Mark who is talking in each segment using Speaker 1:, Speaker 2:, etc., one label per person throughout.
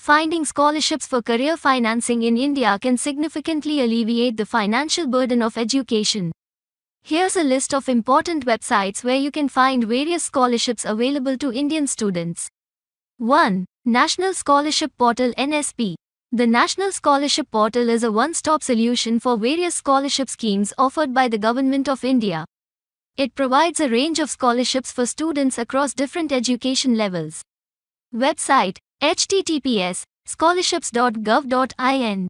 Speaker 1: Finding scholarships for career financing in India can significantly alleviate the financial burden of education. Here's a list of important websites where you can find various scholarships available to Indian students. 1. National Scholarship Portal (NSP). The National Scholarship Portal is a one-stop solution for various scholarship schemes offered by the Government of India. It provides a range of scholarships for students across different education levels. Website: https://scholarships.gov.in.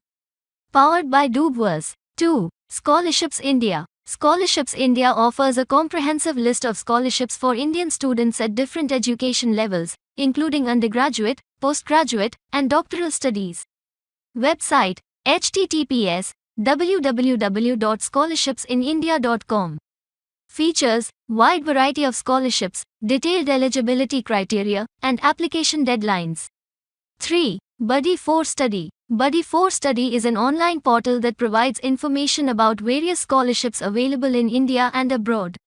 Speaker 1: Powered by Doobverse. 2. Scholarships India. Scholarships India offers a comprehensive list of scholarships for Indian students at different education levels, including undergraduate, postgraduate, and doctoral studies. Website: https://www.scholarshipsinindia.com. Features: wide variety of scholarships, detailed eligibility criteria, and application deadlines. 3. Buddy4Study. Buddy4Study is an online portal that provides information about various scholarships available in India and abroad.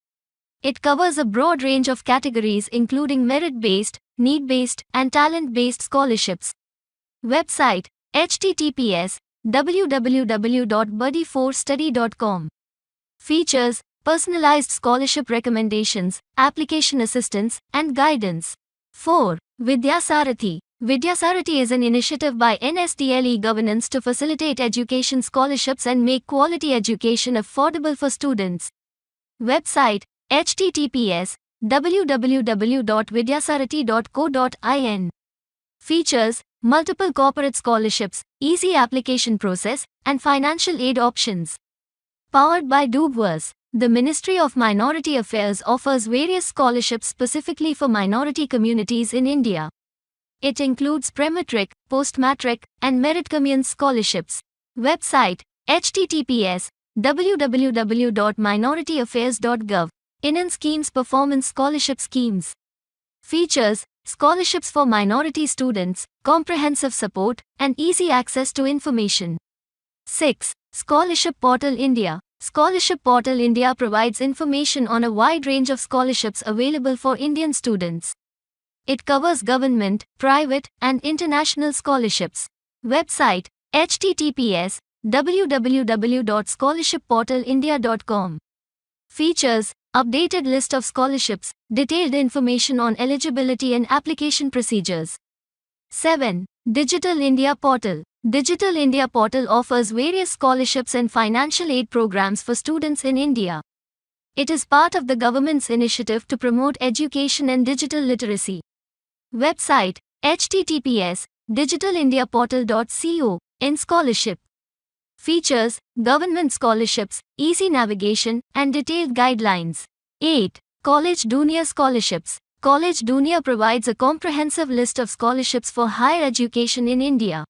Speaker 1: It covers a broad range of categories including merit-based, need-based, and talent-based scholarships. Website: https://www.buddy4study.com. Features: personalized scholarship recommendations, application assistance, and guidance. 4. Vidyasarathi. Vidyasarathi is an initiative by NSDL governance to facilitate education scholarships and make quality education affordable for students. Website: https://www.vidyasarathi.co.in. Features: multiple corporate scholarships, easy application process, and financial aid options. Powered by Doobverse. The Ministry of Minority Affairs offers various scholarships specifically for minority communities in India. It includes pre-matric, post-matric, and merit communes scholarships. Website: https://www.minorityAffairs.gov. Indian Schemes Performance Scholarship Schemes. Features: scholarships for minority students, comprehensive support, and easy access to information. 6. Scholarship Portal India. Scholarship Portal India provides information on a wide range of scholarships available for Indian students. It covers government, private, and international scholarships. Website: https://www.scholarshipportalindia.com. Features: updated list of scholarships, detailed information on eligibility and application procedures. 7. Digital India Portal. Digital India Portal offers various scholarships and financial aid programs for students in India. It is part of the government's initiative to promote education and digital literacy. Website: https://digitalindiaportal.co. In scholarship. Features: government scholarships, easy navigation, and detailed guidelines. 8. College Dunia Scholarships. College Dunia provides a comprehensive list of scholarships for higher education in India.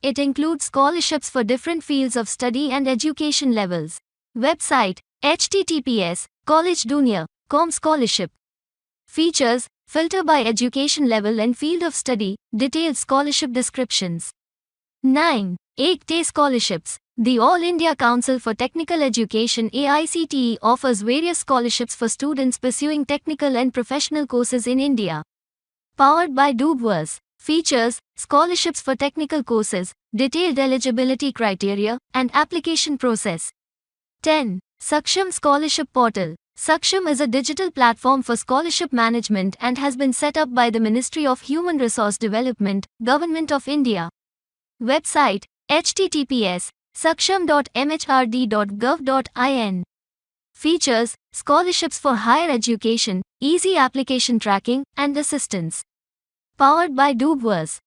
Speaker 1: It includes scholarships for different fields of study and education levels. Website: https://collegedunia.com scholarship. Features: filter by education level and field of study, detailed scholarship descriptions. 9. Ekte Scholarships. The All India Council for Technical Education (AICTE) offers various scholarships for students pursuing technical and professional courses in India. Powered by Doobverse. Features: scholarships for technical courses, detailed eligibility criteria, and application process. 10. Saksham Scholarship Portal. Saksham is a digital platform for scholarship management and has been set up by the Ministry of Human Resource Development, Government of India. Website: https://saksham.mhrd.gov.in. Features: scholarships for higher education, easy application tracking, and assistance. Powered by Doobverse.